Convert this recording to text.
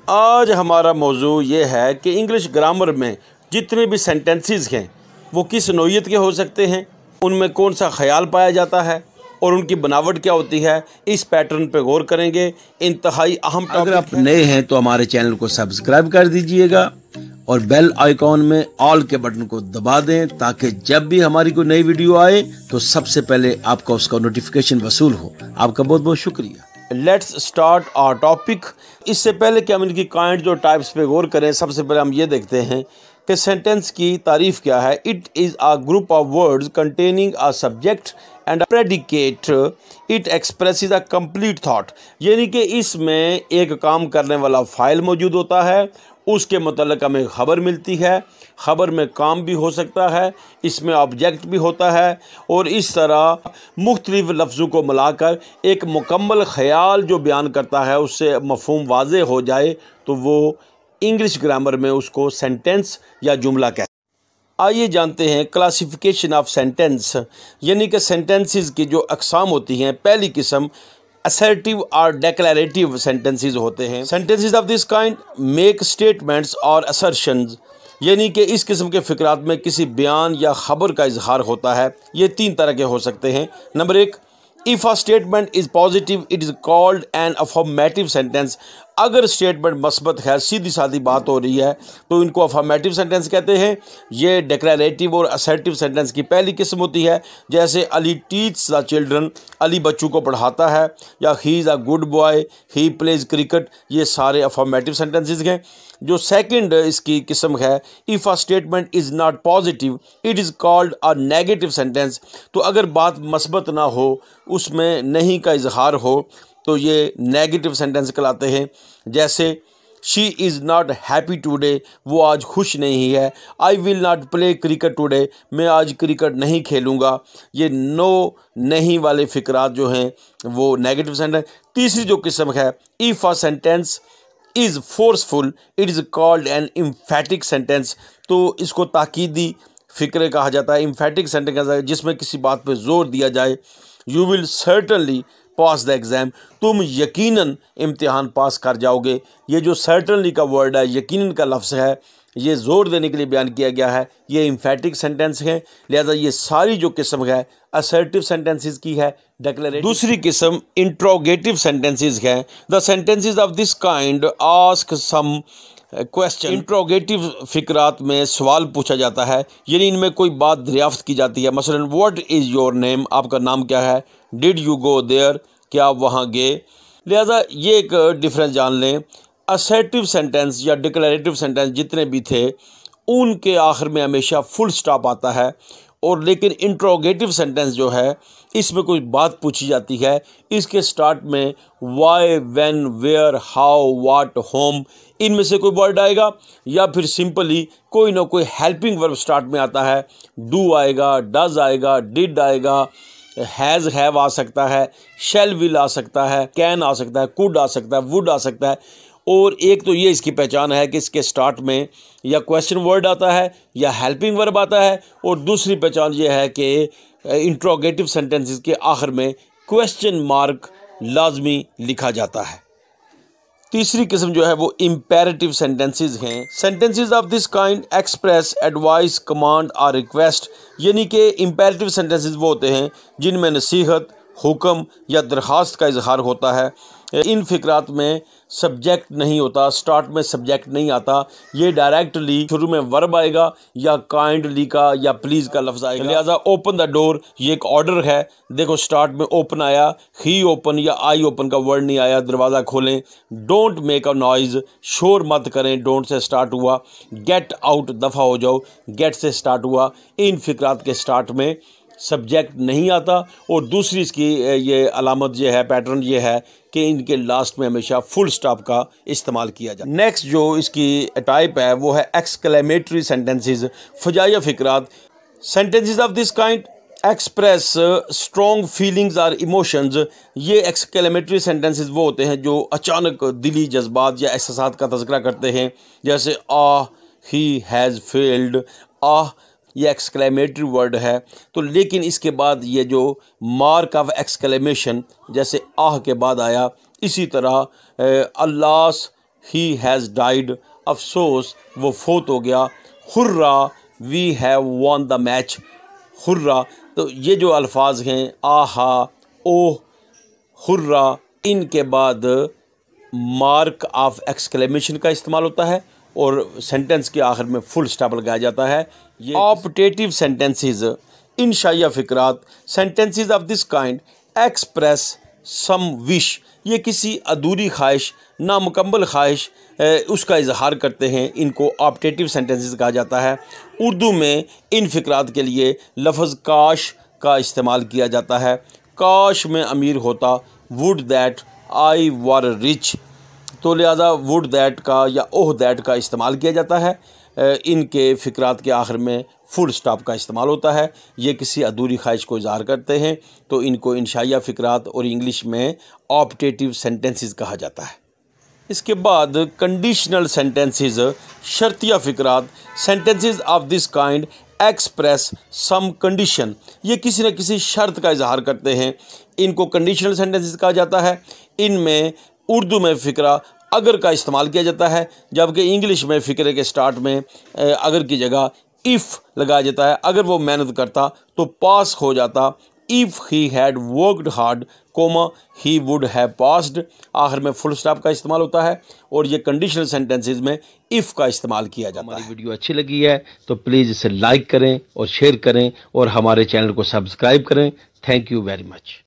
आज हमारा मौजू ये है कि इंग्लिश ग्रामर में जितने भी सेंटेंसेस हैं वो किस नौइयत के हो सकते हैं, उनमें कौन सा ख्याल पाया जाता है और उनकी बनावट क्या होती है। इस पैटर्न पे गौर करेंगे। इंतहाई अहम टॉपिक। अगर आप नए हैं तो हमारे चैनल को सब्सक्राइब कर दीजिएगा और बेल आइकॉन में ऑल के बटन को दबा दें ताकि जब भी हमारी कोई नई वीडियो आए तो सबसे पहले आपका उसका नोटिफिकेशन वसूल हो। आपका बहुत बहुत शुक्रिया। Let's start our topic. इससे पहले कि हम इनकी काइंड और टाइप्स पे गौर करें, सबसे पहले हम ये देखते हैं कि सेंटेंस की तारीफ क्या है। It is a group of words containing a subject and predicate. It expresses a complete thought, यानी कि इसमें एक काम करने वाला फ़ाइल मौजूद होता है, उसके मतलब हमें ख़बर मिलती है, ख़बर में काम भी हो सकता है, इसमें ऑब्जेक्ट भी होता है, और इस तरह मुख्तलिफ लफ्ज़ों को मिलाकर एक मुकम्मल ख़याल जो बयान करता है उससे मफ़हूम वाज़े हो जाए तो वो इंग्लिश ग्रामर में उसको सेंटेंस या जुमला कहते हैं। आइए जानते हैं क्लासिफिकेशन ऑफ सेंटेंस, यानी कि सेंटेंसेस की जो अक़साम होती हैं। पहली किस्म असर्टिव और डेक्लरेटिव सेंटेंसेस होते हैं। Sentences of this kind make statements और असर्शंस, यानी कि इस किस्म के फ़िक्रात में किसी बयान या ख़बर का इजहार होता है। ये तीन तरह के हो सकते हैं। नंबर एक, if a statement is positive it is called an affirmative sentence. अगर स्टेटमेंट मस्बत है, सीधी सादी बात हो रही है, तो इनको अफर्मेटिव सेंटेंस कहते हैं। ये डिक्लेरेटिव और असर्टिव सेंटेंस की पहली किस्म होती है, जैसे Ali teach the children, Ali बच्चों को पढ़ाता है, या he is a good boy, he plays cricket. ये सारे अफर्मेटिव सेंटेंसेस हैं। जो सेकंड इसकी किस्म है, if a statement is not positive it is called a negative sentence. तो अगर बात मस्बत ना हो, उसमें नहीं का इजहार हो, तो ये नेगेटिव सेंटेंस कहलाते हैं। जैसे she is not happy today, वो आज खुश नहीं है। I will not play cricket today, मैं आज क्रिकेट नहीं खेलूँगा। ये नो नहीं वाले फ़िक्रात जो हैं वो नेगेटिव सेंटेंस। तीसरी जो किस्म है, if a sentence is forceful it is called an emphatic sentence. तो इसको ताकीदी फ़िक्रे कहा जाता है, एम्फेटिक सेंटेंस कहा जाता है, जिसमें किसी बात पे ज़ोर दिया जाए। You will certainly pass the exam, तुम यकीनन इम्तिहान पास कर जाओगे। ये जो सर्टनली का वर्ड है, यकीनन का लफ्ज़ है, ये ज़ोर देने के लिए बयान किया गया है। ये एम्फेटिक सेंटेंस है, लिहाजा ये सारी जो किस्म है असर्टिव सेंटेंसेस की है, डेक्लरेटिव। दूसरी किस्म इंट्रोगेटिव सेंटेंसेस है। The sentences of this kind ask some question. Interrogative फ़िक्रात में सवाल पूछा जाता है, यानी इनमें कोई बात दरियाफ्त की जाती है। मसलन व्हाट इज़ योर नेम, आपका नाम क्या है। डिड यू गो देयर, क्या आप वहाँ गए। लिहाजा ये एक डिफरेंस जान लें। असर्टिव सेंटेंस या डिक्लेरेटिव सेंटेंस जितने भी थे उनके आखिर में हमेशा फुल स्टॉप आता है, और लेकिन इंट्रोगेटिव सेंटेंस जो है इसमें कोई बात पूछी जाती है, इसके स्टार्ट में why, when, where, how, what, whom इनमें से कोई वर्ड आएगा, या फिर सिंपली कोई ना कोई हेल्पिंग वर्ब स्टार्ट में आता है। डू आएगा, डज आएगा, डिड आएगा, हैज़ हैव आ सकता है, शैल विल आ सकता है, कैन आ सकता है, कुड आ सकता है, वुड आ सकता है। और एक तो ये इसकी पहचान है कि इसके स्टार्ट में या क्वेश्चन वर्ड आता है या हेल्पिंग वर्ब आता है, और दूसरी पहचान ये है कि इंट्रोगेटिव सेंटेंसेस के आखिर में क्वेश्चन मार्क लाजमी लिखा जाता है। तीसरी किस्म जो है वो इम्पेरेटिव सेंटेंसेस हैं। Sentences of this kind express advice, command और रिक्वेस्ट, यानी कि इम्पेरेटिव सेंटेंसेस वो होते हैं जिनमें नसीहत, हुक्म या दरख्वास्त का इजहार होता है। इन फ़िक्रात में सब्जेक्ट नहीं होता, स्टार्ट में सब्जेक्ट नहीं आता, ये डायरेक्टली शुरू में वर्ब आएगा या काइंडली का या प्लीज़ का लफ्ज़ आएगा। लिहाजा ओपन द डोर ये एक ऑर्डर है। देखो स्टार्ट में ओपन आया, ही ओपन या आई ओपन का वर्ड नहीं आया, दरवाज़ा खोलें। डोंट मेक अ नॉइज़, शोर मत करें, डोंट से स्टार्ट हुआ। गेट आउट, दफ़ा हो जाओ, गेट से स्टार्ट हुआ। इन फ़िक्रात के स्टार्ट में सब्जेक्ट नहीं आता, और दूसरी इसकी ये अलामत ये है, पैटर्न ये है कि इनके लास्ट में हमेशा फुल स्टॉप का इस्तेमाल किया जाए। नेक्स्ट जो इसकी टाइप है वो है एक्सक्लेमेटरी सेंटेंसेस, फजाइया फ़िक्रात। Sentences of this kind express strong feelings और इमोशंस। ये एक्सक्लेमेटरी सेंटेंसेस वो होते हैं जो अचानक दिली जज्बात या एहसासात का तज़किरा करते हैं, जैसे आह ही हैज़ फेल्ड। आह ये एक्सक्लेमेटरी वर्ड है, तो लेकिन इसके बाद ये जो मार्क ऑफ एक्सक्लेमेशन जैसे आह के बाद आया, इसी तरह अल्लाह ही हैज़ डाइड, अफसोस वो फोत हो गया। Hurray, we have won the match. Hurray, तो ये जो अल्फाज हैं आहा, ओह, हुर्रा, इनके बाद मार्क ऑफ एक्सक्लेमेशन का इस्तेमाल होता है और सेंटेंस के आखिर में फुल स्टॉप लगाया जाता है। ये ऑप्टेटिव सेंटेंसेस, इंशाइया फ़िक्रात, sentences of this kind express some wish, ये किसी अधूरी ख्वाहिश, नामुकम्मल ख्वाहिश उसका इजहार करते हैं, इनको ऑप्टेटिव सेंटेंसेस कहा जाता है। उर्दू में इन फ़िक्रात के लिए लफ्ज़ काश का इस्तेमाल किया जाता है। काश में अमीर होता, would that I were rich, तो लिहाजा वुड दैट का या ओह दैट का इस्तेमाल किया जाता है। इनके फ़िक्रात के आखिर में फुल स्टॉप का इस्तेमाल होता है। ये किसी अधूरी ख्वाहिश को इज़हार करते हैं, तो इनको इंशाइया फ़िक्रात और इंग्लिश में ऑप्टेटिव सेंटेंसेस कहा जाता है। इसके बाद कंडीशनल सेंटेंसेस, शर्तिया फ़िक्रात, sentences of this kind express some condition, ये किसी न किसी शर्त का इजहार करते हैं, इनको कंडीशनल सेंटेंसेस कहा जाता है। इनमें उर्दू में फ़िक्रा अगर का इस्तेमाल किया जाता है, जबकि इंग्लिश में फ़िक्रे के स्टार्ट में अगर की जगह इफ़ लगाया जाता है। अगर वो मेहनत करता तो पास हो जाता। If he had worked hard, comma, he would have passed, आखिर में फुल स्टॉप का इस्तेमाल होता है और ये कंडीशनल सेंटेंसेस में इफ़ का इस्तेमाल किया जाता है। हमारी वीडियो अच्छी लगी है तो प्लीज़ इसे लाइक करें और शेयर करें और हमारे चैनल को सब्सक्राइब करें। Thank you very much.